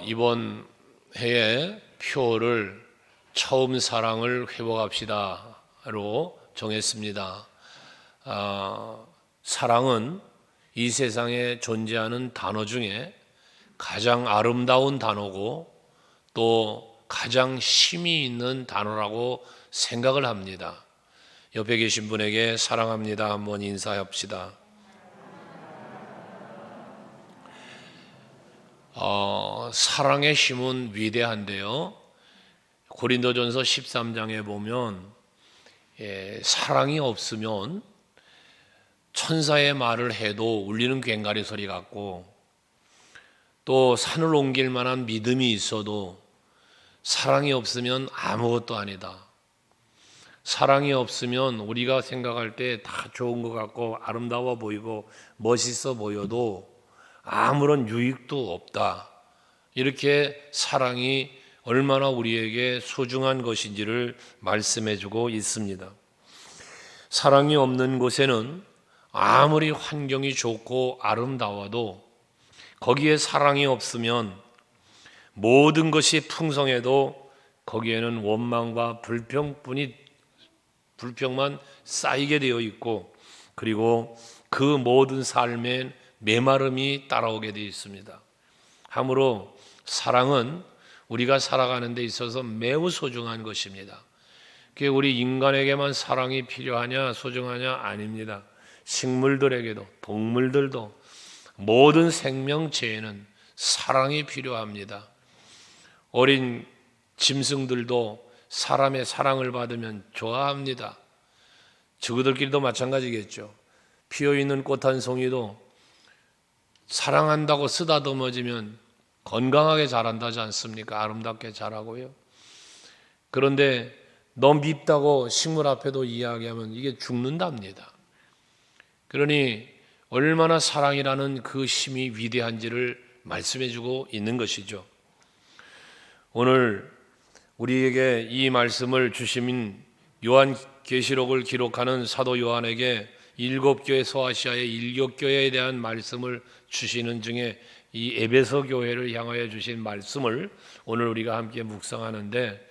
이번 해에 표를 처음 사랑을 회복합시다로 정했습니다. 사랑은 이 세상에 존재하는 단어 중에 가장 아름다운 단어고 또 가장 힘이 있는 단어라고 생각을 합니다. 옆에 계신 분에게 사랑합니다 한번 인사합시다. 사랑의 힘은 위대한데요. 고린도전서 13장에 보면 사랑이 없으면 천사의 말을 해도 울리는 꽹과리 소리 같고, 또 산을 옮길 만한 믿음이 있어도 사랑이 없으면 아무것도 아니다. 사랑이 없으면 우리가 생각할 때 다 좋은 것 같고 아름다워 보이고 멋있어 보여도 아무런 유익도 없다. 이렇게 사랑이 얼마나 우리에게 소중한 것인지를 말씀해주고 있습니다. 사랑이 없는 곳에는 아무리 환경이 좋고 아름다워도 거기에 사랑이 없으면 모든 것이 풍성해도 거기에는 원망과 불평만 쌓이게 되어 있고, 그리고 그 모든 삶에 메마름이 따라오게 되어 있습니다. 하물어 사랑은 우리가 살아가는 데 있어서 매우 소중한 것입니다. 그게 우리 인간에게만 사랑이 필요하냐 소중하냐 아닙니다. 식물들에게도 동물들도 모든 생명체에는 사랑이 필요합니다. 어린 짐승들도 사람의 사랑을 받으면 좋아합니다. 저그들끼리도 마찬가지겠죠. 피어있는 꽃 한 송이도 사랑한다고 쓰다듬어지면 건강하게 자란다지 않습니까? 아름답게 자라고요. 그런데 너무 밉다고 식물 앞에도 이야기하면 이게 죽는답니다. 그러니 얼마나 사랑이라는 그 힘이 위대한지를 말씀해주고 있는 것이죠. 오늘 우리에게 이 말씀을 주신 요한계시록을 기록하는 사도 요한에게 7교회 소아시아의 7교회에 대한 말씀을 주시는 중에 이 에베소 교회를 향하여 주신 말씀을 오늘 우리가 함께 묵상하는데,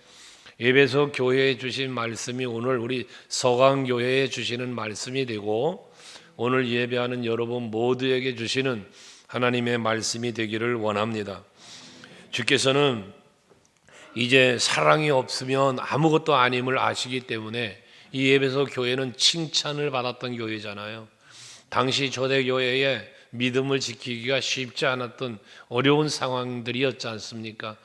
에베소 교회에 주신 말씀이 오늘 우리 서강교회에 주시는 말씀이 되고 오늘 예배하는 여러분 모두에게 주시는 하나님의 말씀이 되기를 원합니다. 주께서는 이제 사랑이 없으면 아무것도 아님을 아시기 때문에 이 에베소 교회는 칭찬을 받았던 교회잖아요. 당시 초대교회에 믿음을 지키기가 쉽지 않았던 어려운 상황들이었지 않습니까?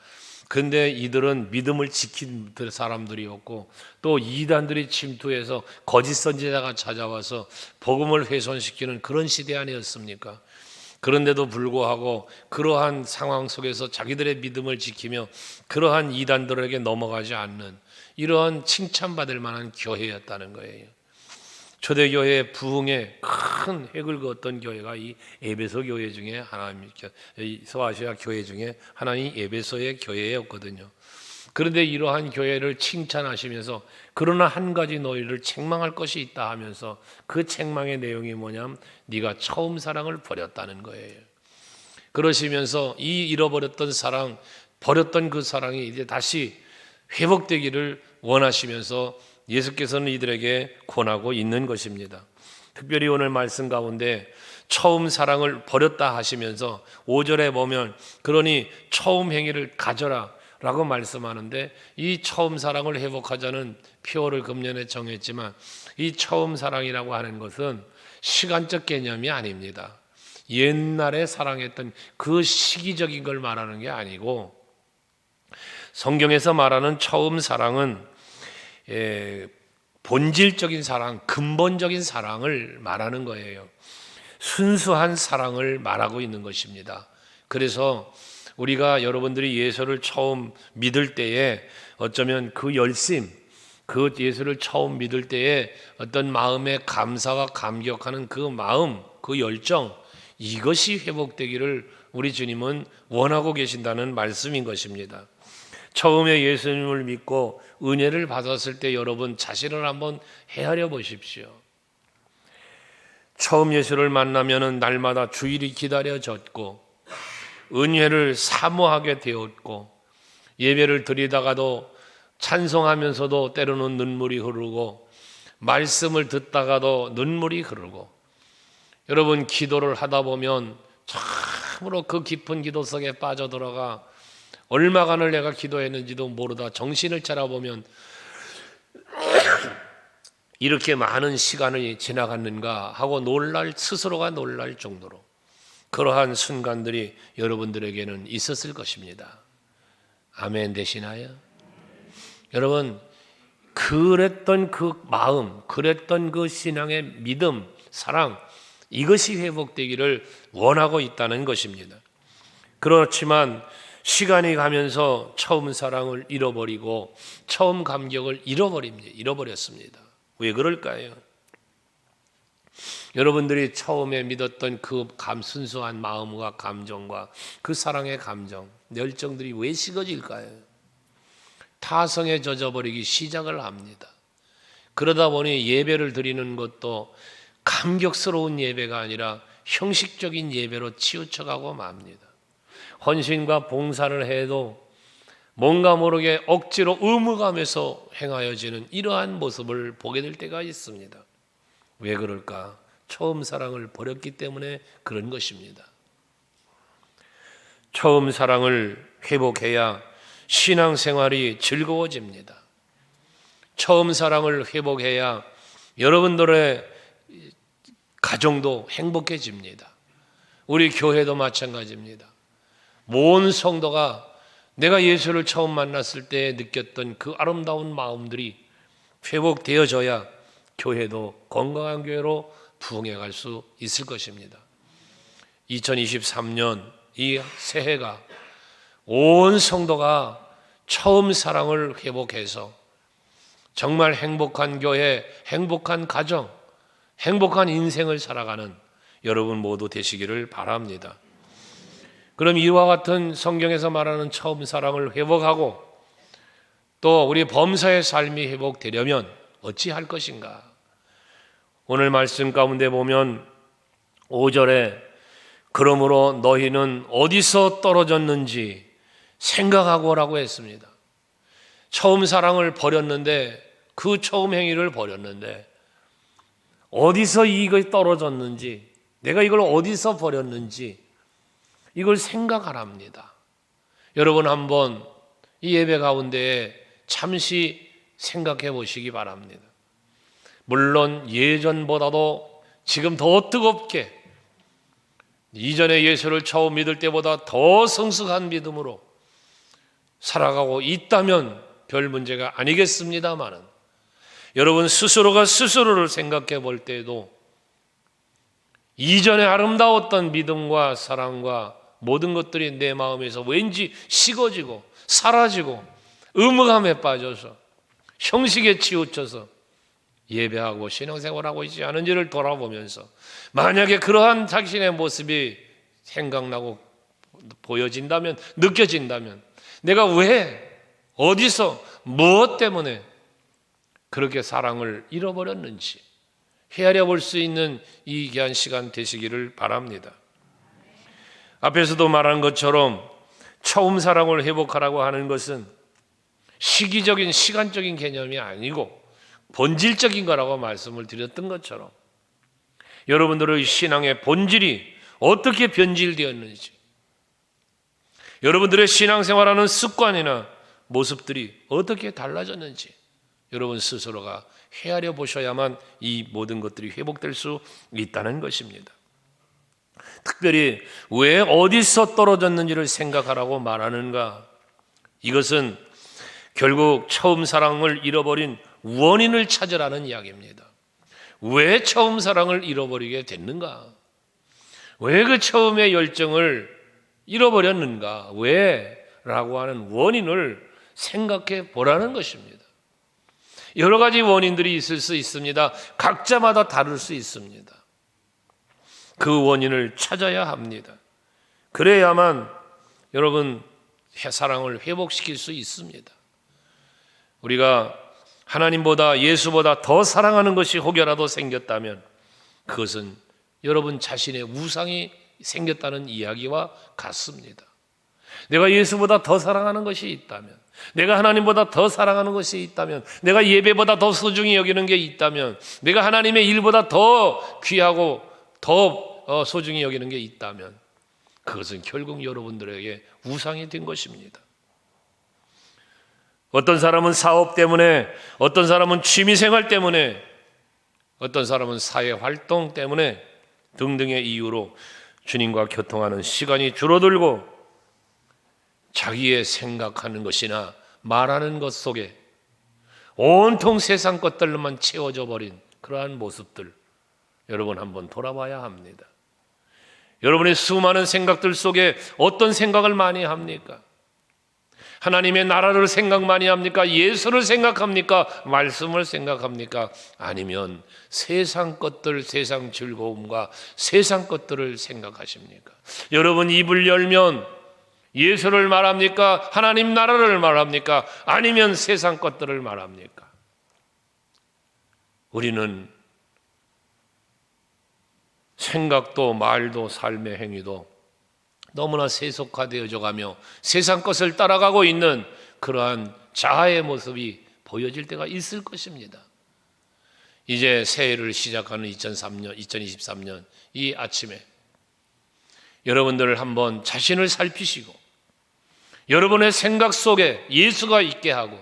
근데 이들은 믿음을 지킨 사람들이었고, 또 이단들이 침투해서 거짓 선지자가 찾아와서 복음을 훼손시키는 그런 시대 아니었습니까? 그런데도 불구하고 그러한 상황 속에서 자기들의 믿음을 지키며 그러한 이단들에게 넘어가지 않는 이러한 칭찬받을 만한 교회였다는 거예요. 초대교회의 부흥에 큰 획을 그었던 교회가 이 에베소 교회 중에 하나입니다. 소아시아 교회 중에 하나인 에베소의 교회였거든요. 그런데 이러한 교회를 칭찬하시면서 그러나 한 가지 너희를 책망할 것이 있다 하면서 그 책망의 내용이 뭐냐면 네가 처음 사랑을 버렸다는 거예요. 그러시면서 이 잃어버렸던 사랑, 버렸던 그 사랑이 이제 다시 회복되기를 원하시면서 예수께서는 이들에게 권하고 있는 것입니다. 특별히 오늘 말씀 가운데 처음 사랑을 버렸다 하시면서 5절에 보면 그러니 처음 행위를 가져라 라고 말씀하는데, 이 처음 사랑을 회복하자는 표어를 금년에 정했지만 이 처음 사랑이라고 하는 것은 시간적 개념이 아닙니다. 옛날에 사랑했던 그 시기적인 걸 말하는 게 아니고, 성경에서 말하는 처음 사랑은 본질적인 사랑, 근본적인 사랑을 말하는 거예요. 순수한 사랑을 말하고 있는 것입니다. 그래서 우리가 여러분들이 예수를 처음 믿을 때에 어쩌면 그 열심, 그 예수를 처음 믿을 때에 어떤 마음의 감사와 감격하는 그 마음, 그 열정, 이것이 회복되기를 우리 주님은 원하고 계신다는 말씀인 것입니다. 처음에 예수님을 믿고 은혜를 받았을 때 여러분 자신을 한번 헤아려 보십시오. 처음 예수를 만나면은 날마다 주일이 기다려졌고 은혜를 사모하게 되었고, 예배를 드리다가도 찬송하면서도 때로는 눈물이 흐르고, 말씀을 듣다가도 눈물이 흐르고, 여러분 기도를 하다 보면 참으로 그 깊은 기도 속에 빠져들어가 얼마간을 내가 기도했는지도 모르다 정신을 차려보면 이렇게 많은 시간이 지나갔는가 하고 스스로가 놀랄 정도로 그러한 순간들이 여러분들에게는 있었을 것입니다. 아멘 되시나요? 여러분, 그랬던 그 마음, 그랬던 그 신앙의 믿음, 사랑, 이것이 회복되기를 원하고 있다는 것입니다. 그렇지만 시간이 가면서 처음 사랑을 잃어버리고 처음 감격을 잃어버렸습니다. 왜 그럴까요? 여러분들이 처음에 믿었던 그 순수한 마음과 감정과 그 사랑의 감정, 열정들이 왜 식어질까요? 타성에 젖어버리기 시작을 합니다. 그러다 보니 예배를 드리는 것도 감격스러운 예배가 아니라 형식적인 예배로 치우쳐가고 맙니다. 헌신과 봉사를 해도 뭔가 모르게 억지로 의무감에서 행하여지는 이러한 모습을 보게 될 때가 있습니다. 왜 그럴까? 처음 사랑을 버렸기 때문에 그런 것입니다. 처음 사랑을 회복해야 신앙생활이 즐거워집니다. 처음 사랑을 회복해야 여러분들의 가정도 행복해집니다. 우리 교회도 마찬가지입니다. 모든 성도가 내가 예수를 처음 만났을 때 느꼈던 그 아름다운 마음들이 회복되어져야 교회도 건강한 교회로 부흥해갈 수 있을 것입니다. 2023년 이 새해가 온 성도가 처음 사랑을 회복해서 정말 행복한 교회, 행복한 가정, 행복한 인생을 살아가는 여러분 모두 되시기를 바랍니다. 그럼 이와 같은 성경에서 말하는 처음 사랑을 회복하고 또 우리 범사의 삶이 회복되려면 어찌할 것인가? 오늘 말씀 가운데 보면 5절에 그러므로 너희는 어디서 떨어졌는지 생각하고 오라고 했습니다. 처음 사랑을 버렸는데, 그 처음 행위를 버렸는데 어디서 이것이 떨어졌는지, 내가 이걸 어디서 버렸는지 이걸 생각하랍니다. 여러분 한번 이 예배 가운데 잠시 생각해 보시기 바랍니다. 물론 예전보다도 지금 더 뜨겁게, 이전에 예수를 처음 믿을 때보다 더 성숙한 믿음으로 살아가고 있다면 별 문제가 아니겠습니다마는, 여러분 스스로가 스스로를 생각해 볼 때에도 이전에 아름다웠던 믿음과 사랑과 모든 것들이 내 마음에서 왠지 식어지고 사라지고 의무감에 빠져서 형식에 치우쳐서 예배하고 신앙생활하고 있지 않은지를 돌아보면서, 만약에 그러한 자신의 모습이 생각나고 보여진다면, 느껴진다면 내가 왜, 어디서, 무엇 때문에 그렇게 사랑을 잃어버렸는지 헤아려 볼 수 있는 이 귀한 시간 되시기를 바랍니다. 앞에서도 말한 것처럼 처음 사랑을 회복하라고 하는 것은 시기적인, 시간적인 개념이 아니고 본질적인 거라고 말씀을 드렸던 것처럼 여러분들의 신앙의 본질이 어떻게 변질되었는지, 여러분들의 신앙생활하는 습관이나 모습들이 어떻게 달라졌는지 여러분 스스로가 헤아려 보셔야만 이 모든 것들이 회복될 수 있다는 것입니다. 특별히 왜 어디서 떨어졌는지를 생각하라고 말하는가? 이것은 결국 처음 사랑을 잃어버린 원인을 찾으라는 이야기입니다. 왜 처음 사랑을 잃어버리게 됐는가? 왜 그 처음의 열정을 잃어버렸는가? 왜? 라고 하는 원인을 생각해 보라는 것입니다. 여러 가지 원인들이 있을 수 있습니다. 각자마다 다를 수 있습니다. 그 원인을 찾아야 합니다. 그래야만 여러분 사랑을 회복시킬 수 있습니다. 우리가 하나님보다, 예수보다 더 사랑하는 것이 혹여라도 생겼다면 그것은 여러분 자신의 우상이 생겼다는 이야기와 같습니다. 내가 예수보다 더 사랑하는 것이 있다면, 내가 하나님보다 더 사랑하는 것이 있다면, 내가 예배보다 더 소중히 여기는 게 있다면, 내가 하나님의 일보다 더 귀하고 더 소중히 여기는 게 있다면, 그것은 결국 여러분들에게 우상이 된 것입니다. 어떤 사람은 사업 때문에, 어떤 사람은 취미생활 때문에, 어떤 사람은 사회활동 때문에 등등의 이유로 주님과 교통하는 시간이 줄어들고 자기의 생각하는 것이나 말하는 것 속에 온통 세상 것들로만 채워져 버린 그러한 모습들, 여러분 한번 돌아봐야 합니다. 여러분의 수많은 생각들 속에 어떤 생각을 많이 합니까? 하나님의 나라를 생각 많이 합니까? 예수를 생각합니까? 말씀을 생각합니까? 아니면 세상 것들, 세상 즐거움과 세상 것들을 생각하십니까? 여러분 입을 열면 예수를 말합니까? 하나님 나라를 말합니까? 아니면 세상 것들을 말합니까? 우리는 생각도 말도 삶의 행위도 너무나 세속화되어져 가며 세상 것을 따라가고 있는 그러한 자아의 모습이 보여질 때가 있을 것입니다. 이제 새해를 시작하는 2023년 이 아침에 여러분들 한번 자신을 살피시고 여러분의 생각 속에 예수가 있게 하고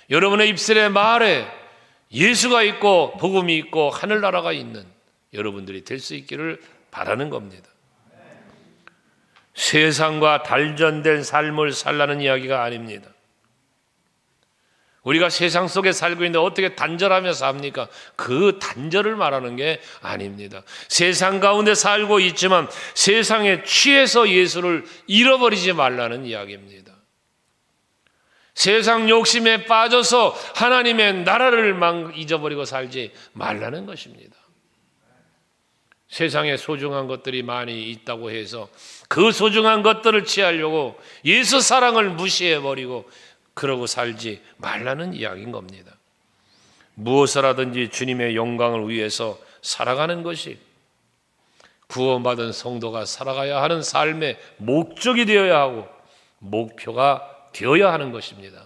여러분의 입술의 말에 예수가 있고 복음이 있고 하늘나라가 있는 여러분들이 될 수 있기를 바라는 겁니다. 세상과 단절된 삶을 살라는 이야기가 아닙니다. 우리가 세상 속에 살고 있는데 어떻게 단절하며 삽니까? 그 단절을 말하는 게 아닙니다. 세상 가운데 살고 있지만 세상에 취해서 예수를 잃어버리지 말라는 이야기입니다. 세상 욕심에 빠져서 하나님의 나라를 잊어버리고 살지 말라는 것입니다. 세상에 소중한 것들이 많이 있다고 해서 그 소중한 것들을 취하려고 예수 사랑을 무시해버리고 그러고 살지 말라는 이야기인 겁니다. 무엇을 하든지 주님의 영광을 위해서 살아가는 것이 구원받은 성도가 살아가야 하는 삶의 목적이 되어야 하고 목표가 되어야 하는 것입니다.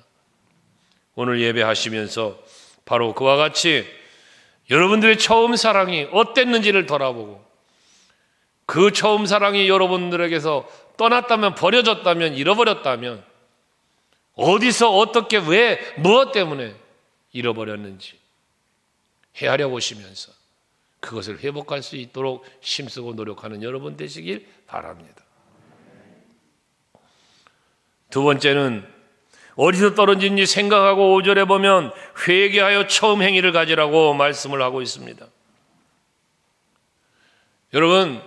오늘 예배하시면서 바로 그와 같이 여러분들의 처음 사랑이 어땠는지를 돌아보고 그 처음 사랑이 여러분들에게서 떠났다면, 버려졌다면, 잃어버렸다면 어디서 어떻게 왜 무엇 때문에 잃어버렸는지 헤아려 보시면서 그것을 회복할 수 있도록 힘쓰고 노력하는 여러분 되시길 바랍니다. 두 번째는 어디서 떨어진지 생각하고 5절에 보면 회개하여 처음 행위를 가지라고 말씀을 하고 있습니다. 여러분,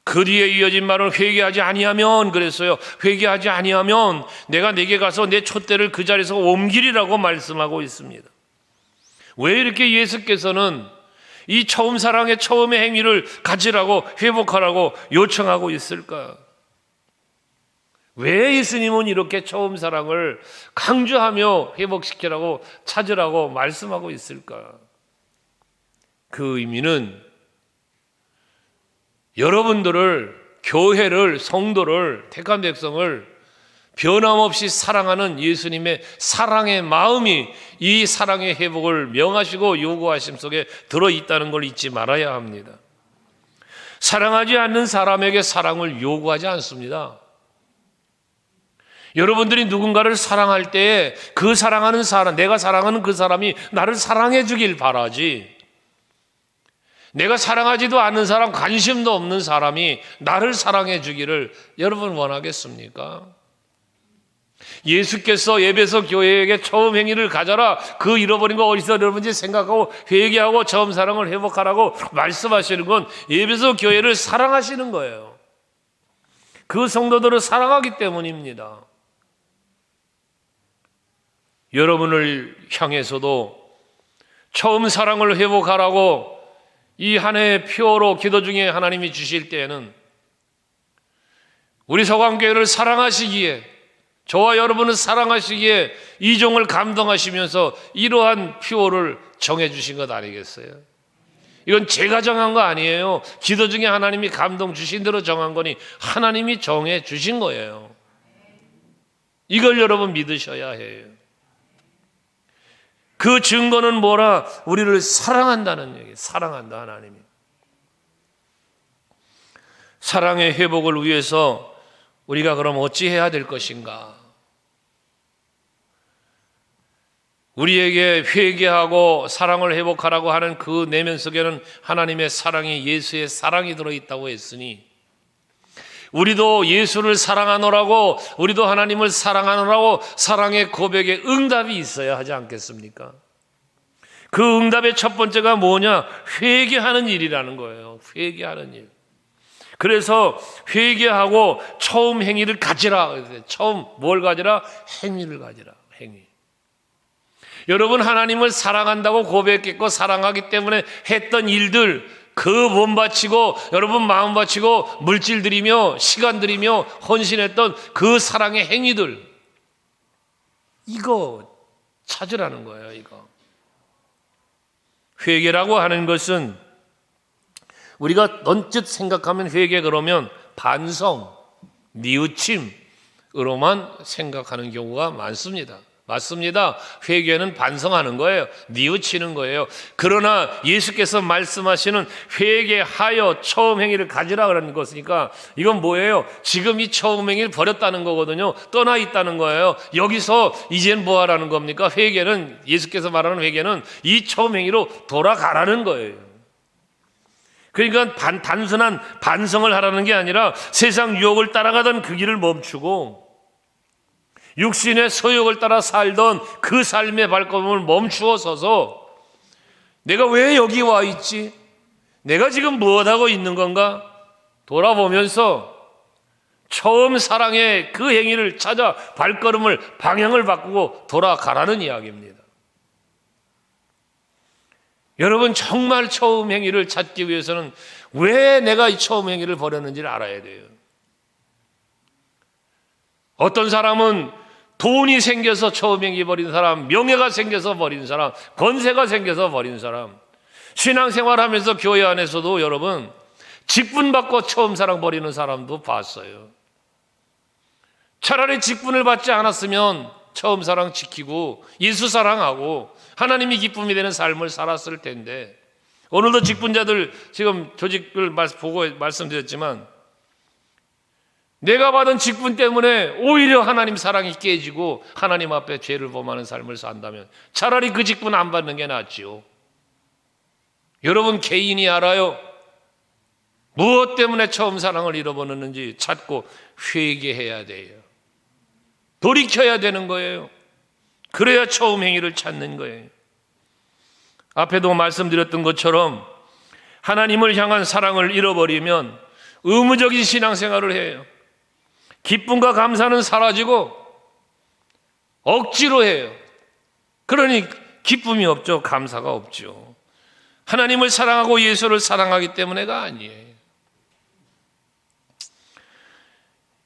그 뒤에 이어진 말은 회개하지 아니하면 그랬어요. 회개하지 아니하면 내가 내게 가서 내 촛대를 그 자리에서 옮기리라고 말씀하고 있습니다. 왜 이렇게 예수께서는 이 처음 사랑의 처음의 행위를 가지라고 회복하라고 요청하고 있을까? 왜 예수님은 이렇게 처음 사랑을 강조하며 회복시키라고 찾으라고 말씀하고 있을까? 그 의미는 여러분들을, 교회를, 성도를, 택한 백성을 변함없이 사랑하는 예수님의 사랑의 마음이 이 사랑의 회복을 명하시고 요구하심 속에 들어있다는 걸 잊지 말아야 합니다. 사랑하지 않는 사람에게 사랑을 요구하지 않습니다. 여러분들이 누군가를 사랑할 때에 그 사랑하는 사람, 내가 사랑하는 그 사람이 나를 사랑해 주길 바라지, 내가 사랑하지도 않는 사람, 관심도 없는 사람이 나를 사랑해 주기를 여러분 원하겠습니까? 예수께서 에베소 교회에게 처음 행위를 가져라, 그 잃어버린 거 어디서 잃어버린지 생각하고 회개하고 처음 사랑을 회복하라고 말씀하시는 건 에베소 교회를 사랑하시는 거예요. 그 성도들을 사랑하기 때문입니다. 여러분을 향해서도 처음 사랑을 회복하라고 이 한 해의 표로 기도 중에 하나님이 주실 때에는 우리 서강교회를 사랑하시기에, 저와 여러분을 사랑하시기에 이 종을 감동하시면서 이러한 표를 정해 주신 것 아니겠어요? 이건 제가 정한 거 아니에요. 기도 중에 하나님이 감동 주신 대로 정한 거니 하나님이 정해 주신 거예요. 이걸 여러분 믿으셔야 해요. 그 증거는 뭐라? 우리를 사랑한다는 얘기. 사랑한다, 하나님이. 사랑의 회복을 위해서 우리가 그럼 어찌해야 될 것인가? 우리에게 회개하고 사랑을 회복하라고 하는 그 내면 속에는 하나님의 사랑이, 예수의 사랑이 들어있다고 했으니 우리도 예수를 사랑하노라고, 우리도 하나님을 사랑하노라고 사랑의 고백에 응답이 있어야 하지 않겠습니까? 그 응답의 첫 번째가 뭐냐? 회개하는 일이라는 거예요. 회개하는 일. 그래서 회개하고 처음 행위를 가지라. 처음 뭘 가지라? 행위를 가지라. 행위. 여러분, 하나님을 사랑한다고 고백했고 사랑하기 때문에 했던 일들, 그 몸 바치고 여러분 마음 바치고 물질 들이며 시간 들이며 헌신했던 그 사랑의 행위들, 이거 찾으라는 거예요. 이거 회개라고 하는 것은 우리가 언뜻 생각하면 회개 그러면 반성, 뉘우침으로만 생각하는 경우가 많습니다. 맞습니다. 회개는 반성하는 거예요. 뉘우치는 거예요. 그러나 예수께서 말씀하시는 회개하여 처음 행위를 가지라 그러는 것이니까 이건 뭐예요? 지금 이 처음 행위를 버렸다는 거거든요. 떠나 있다는 거예요. 여기서 이젠 뭐 하라는 겁니까? 회개는, 예수께서 말하는 회개는 이 처음 행위로 돌아가라는 거예요. 그러니까 단순한 반성을 하라는 게 아니라 세상 유혹을 따라가던 그 길을 멈추고 육신의 소욕을 따라 살던 그 삶의 발걸음을 멈추어 서서 내가 왜 여기 와 있지? 내가 지금 무엇하고 있는 건가? 돌아보면서 처음 사랑의 그 행위를 찾아 발걸음을, 방향을 바꾸고 돌아가라는 이야기입니다. 여러분, 정말 처음 행위를 찾기 위해서는 왜 내가 이 처음 행위를 버렸는지를 알아야 돼요. 어떤 사람은 돈이 생겨서 처음 행위 버린 사람, 명예가 생겨서 버린 사람, 권세가 생겨서 버린 사람, 신앙생활하면서 교회 안에서도 여러분 직분 받고 처음 사랑 버리는 사람도 봤어요. 차라리 직분을 받지 않았으면 처음 사랑 지키고 예수 사랑하고 하나님이 기쁨이 되는 삶을 살았을 텐데, 오늘도 직분자들 지금 조직을 보고 말씀드렸지만 내가 받은 직분 때문에 오히려 하나님 사랑이 깨지고 하나님 앞에 죄를 범하는 삶을 산다면 차라리 그 직분 안 받는 게 낫지요. 여러분, 개인이 알아요. 무엇 때문에 처음 사랑을 잃어버렸는지 찾고 회개해야 돼요. 돌이켜야 되는 거예요. 그래야 처음 행위를 찾는 거예요. 앞에도 말씀드렸던 것처럼 하나님을 향한 사랑을 잃어버리면 의무적인 신앙생활을 해요. 기쁨과 감사는 사라지고 억지로 해요. 그러니 기쁨이 없죠. 감사가 없죠. 하나님을 사랑하고 예수를 사랑하기 때문에가 아니에요.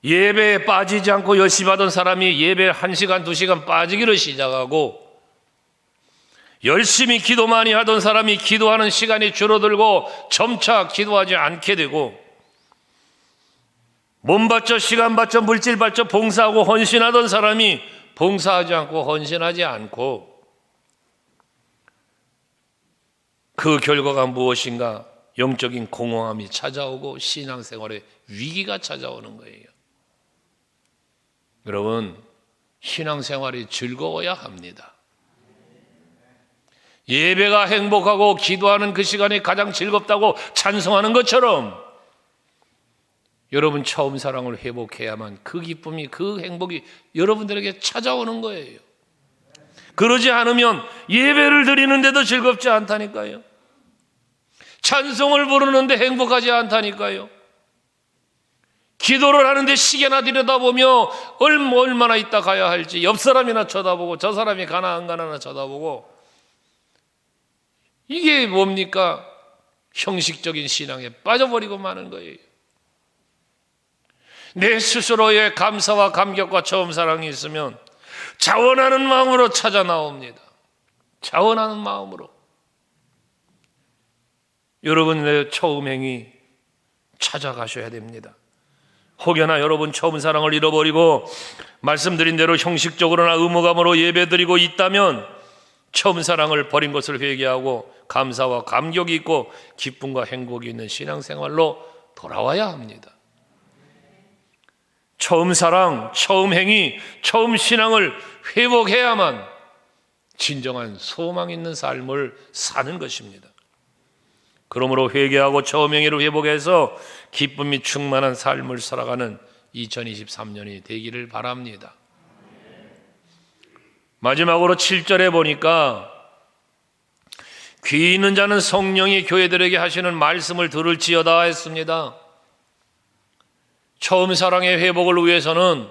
예배에 빠지지 않고 열심히 하던 사람이 예배 1시간, 2시간 빠지기를 시작하고, 열심히 기도 많이 하던 사람이 기도하는 시간이 줄어들고 점차 기도하지 않게 되고, 몸 바쳐 시간 바쳐 물질 바쳐 봉사하고 헌신하던 사람이 봉사하지 않고 헌신하지 않고, 그 결과가 무엇인가? 영적인 공허함이 찾아오고 신앙생활에 위기가 찾아오는 거예요. 여러분, 신앙생활이 즐거워야 합니다. 예배가 행복하고 기도하는 그 시간이 가장 즐겁다고 찬송하는 것처럼 여러분 처음 사랑을 회복해야만 그 기쁨이, 그 행복이 여러분들에게 찾아오는 거예요. 그러지 않으면 예배를 드리는데도 즐겁지 않다니까요. 찬송을 부르는데 행복하지 않다니까요. 기도를 하는데 시계나 들여다보며 얼마나 있다 가야 할지 옆 사람이나 쳐다보고 저 사람이 가나 안 가나 쳐다보고, 이게 뭡니까? 형식적인 신앙에 빠져버리고 마는 거예요. 내 스스로의 감사와 감격과 처음 사랑이 있으면 자원하는 마음으로 찾아 나옵니다. 자원하는 마음으로. 여러분의 처음 행위 찾아가셔야 됩니다. 혹여나 여러분 처음 사랑을 잃어버리고 말씀드린 대로 형식적으로나 의무감으로 예배드리고 있다면 처음 사랑을 버린 것을 회개하고 감사와 감격이 있고 기쁨과 행복이 있는 신앙생활로 돌아와야 합니다. 처음 사랑, 처음 행위, 처음 신앙을 회복해야만 진정한 소망 있는 삶을 사는 것입니다. 그러므로 회개하고 처음 행위를 회복해서 기쁨이 충만한 삶을 살아가는 2023년이 되기를 바랍니다. 마지막으로 7절에 보니까 귀 있는 자는 성령이 교회들에게 하시는 말씀을 들을지어다 했습니다. 처음 사랑의 회복을 위해서는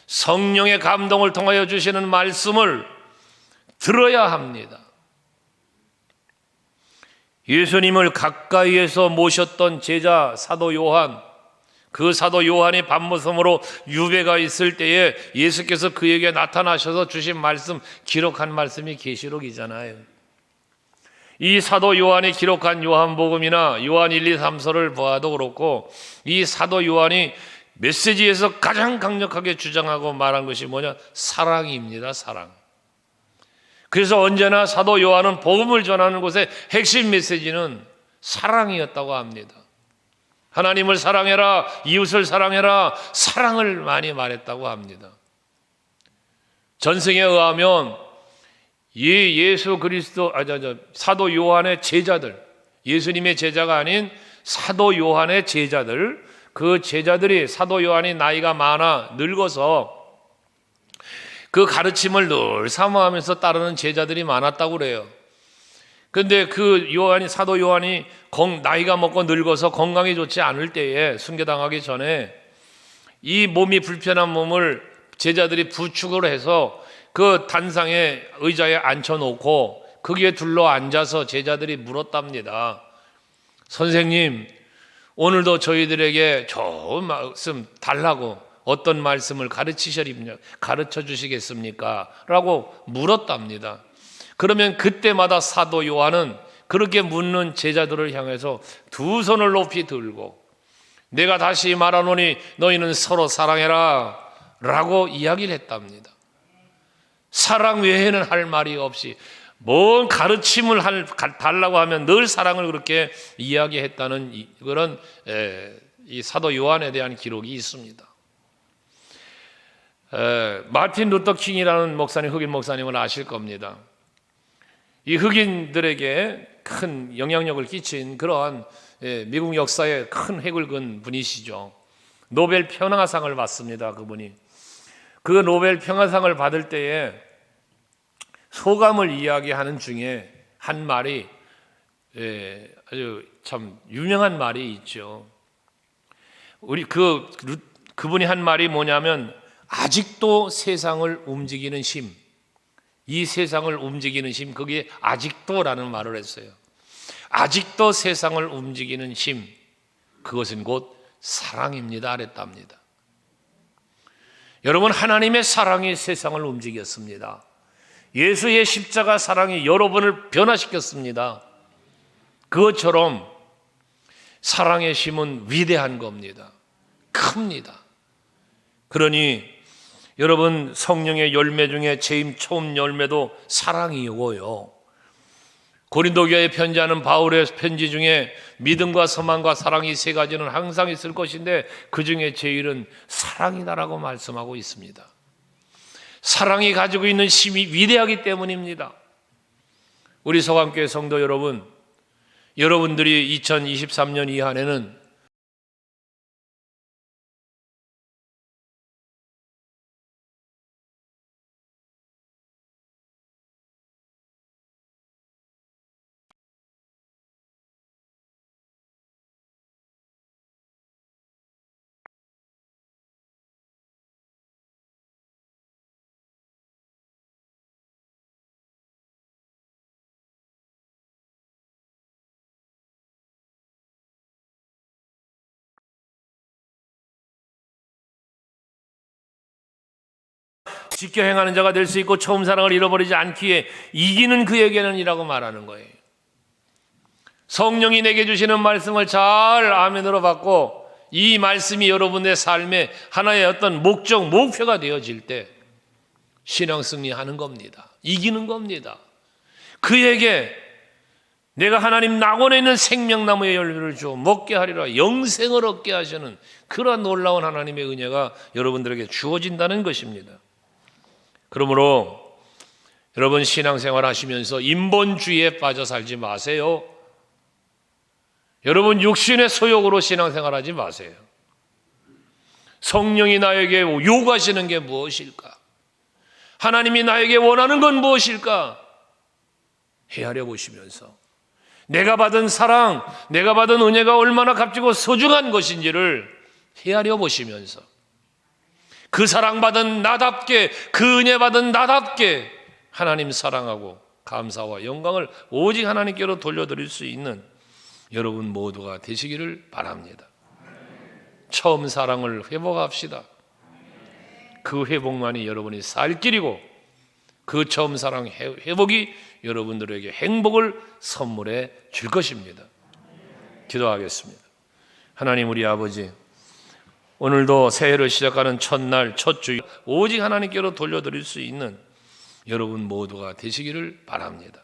성령의 감동을 통하여 주시는 말씀을 들어야 합니다. 예수님을 가까이에서 모셨던 제자 사도 요한, 그 사도 요한이 밤모섬으로 유배가 있을 때에 예수께서 그에게 나타나셔서 주신 말씀, 기록한 말씀이 계시록이잖아요. 이 사도 요한이 기록한 요한복음이나 요한 1, 2, 3서를 보아도 그렇고 이 사도 요한이 메시지에서 가장 강력하게 주장하고 말한 것이 뭐냐? 사랑입니다. 사랑. 그래서 언제나 사도 요한은 복음을 전하는 곳의 핵심 메시지는 사랑이었다고 합니다. 하나님을 사랑해라, 이웃을 사랑해라, 사랑을 많이 말했다고 합니다. 전승에 의하면 예수 그리스도 사도 요한의 제자들, 예수님의 제자가 아닌 사도 요한의 제자들, 그 제자들이 사도 요한이 나이가 많아 늙어서 그 가르침을 늘 사모하면서 따르는 제자들이 많았다고 그래요. 그런데 그 요한이, 사도 요한이 나이가 먹고 늙어서 건강이 좋지 않을 때에, 순교당하기 전에 이 몸이 불편한 몸을 제자들이 부축을 해서 그 단상에 의자에 앉혀놓고 거기에 둘러 앉아서 제자들이 물었답니다. 선생님, 오늘도 저희들에게 좋은 말씀 달라고 어떤 말씀을 가르쳐 주시겠습니까? 라고 물었답니다. 그러면 그때마다 사도 요한은 그렇게 묻는 제자들을 향해서 두 손을 높이 들고 내가 다시 말하노니 너희는 서로 사랑해라 라고 이야기를 했답니다. 사랑 외에는 할 말이 없이 뭔 가르침을 달라고 하면 늘 사랑을 그렇게 이야기했다는 그런 이 사도 요한에 대한 기록이 있습니다. 마틴 루터 킹이라는 목사님, 흑인 목사님을 아실 겁니다. 이 흑인들에게 큰 영향력을 끼친 그러한 미국 역사에 큰 획을 그은 분이시죠. 노벨 평화상을 받습니다. 그분이. 그 노벨 평화상을 받을 때에 소감을 이야기하는 중에 한 말이 아주 참 유명한 말이 있죠. 그분이 한 말이 뭐냐면 아직도 세상을 움직이는 힘, 이 세상을 움직이는 힘, 그게 아직도라는 말을 했어요. 아직도 세상을 움직이는 힘, 그것은 곧 사랑입니다 그랬답니다. 여러분, 하나님의 사랑이 세상을 움직였습니다. 예수의 십자가 사랑이 여러분을 변화시켰습니다. 그것처럼 사랑의 힘은 위대한 겁니다. 큽니다. 그러니 여러분, 성령의 열매 중에 제일 처음 열매도 사랑이고요. 고린도 교회에 편지하는 바울의 편지 중에 믿음과 소망과 사랑이 세 가지는 항상 있을 것인데 그 중에 제일은 사랑이다라고 말씀하고 있습니다. 사랑이 가지고 있는 힘이 위대하기 때문입니다. 우리 서강교회 성도 여러분, 여러분들이 2023년 이 한 해는 지켜 행하는 자가 될 수 있고 처음 사랑을 잃어버리지 않기에 이기는 그에게는 이라고 말하는 거예요. 성령이 내게 주시는 말씀을 잘 아멘으로 받고 이 말씀이 여러분의 삶에 하나의 어떤 목적, 목표가 되어질 때 신앙 승리하는 겁니다. 이기는 겁니다. 그에게 내가 하나님 낙원에 있는 생명나무의 열매를 주어 먹게 하리라, 영생을 얻게 하시는 그러한 놀라운 하나님의 은혜가 여러분들에게 주어진다는 것입니다. 그러므로 여러분 신앙생활 하시면서 인본주의에 빠져 살지 마세요. 여러분 육신의 소욕으로 신앙생활하지 마세요. 성령이 나에게 요구하시는 게 무엇일까? 하나님이 나에게 원하는 건 무엇일까? 헤아려 보시면서 내가 받은 사랑, 내가 받은 은혜가 얼마나 값지고 소중한 것인지를 헤아려 보시면서 그 사랑받은 나답게, 그 은혜 받은 나답게 하나님 사랑하고 감사와 영광을 오직 하나님께로 돌려드릴 수 있는 여러분 모두가 되시기를 바랍니다. 처음 사랑을 회복합시다. 그 회복만이 여러분이 살 길이고 그 처음 사랑 회복이 여러분들에게 행복을 선물해 줄 것입니다. 기도하겠습니다. 하나님 우리 아버지, 오늘도 새해를 시작하는 첫날 첫 주 오직 하나님께로 돌려드릴 수 있는 여러분 모두가 되시기를 바랍니다.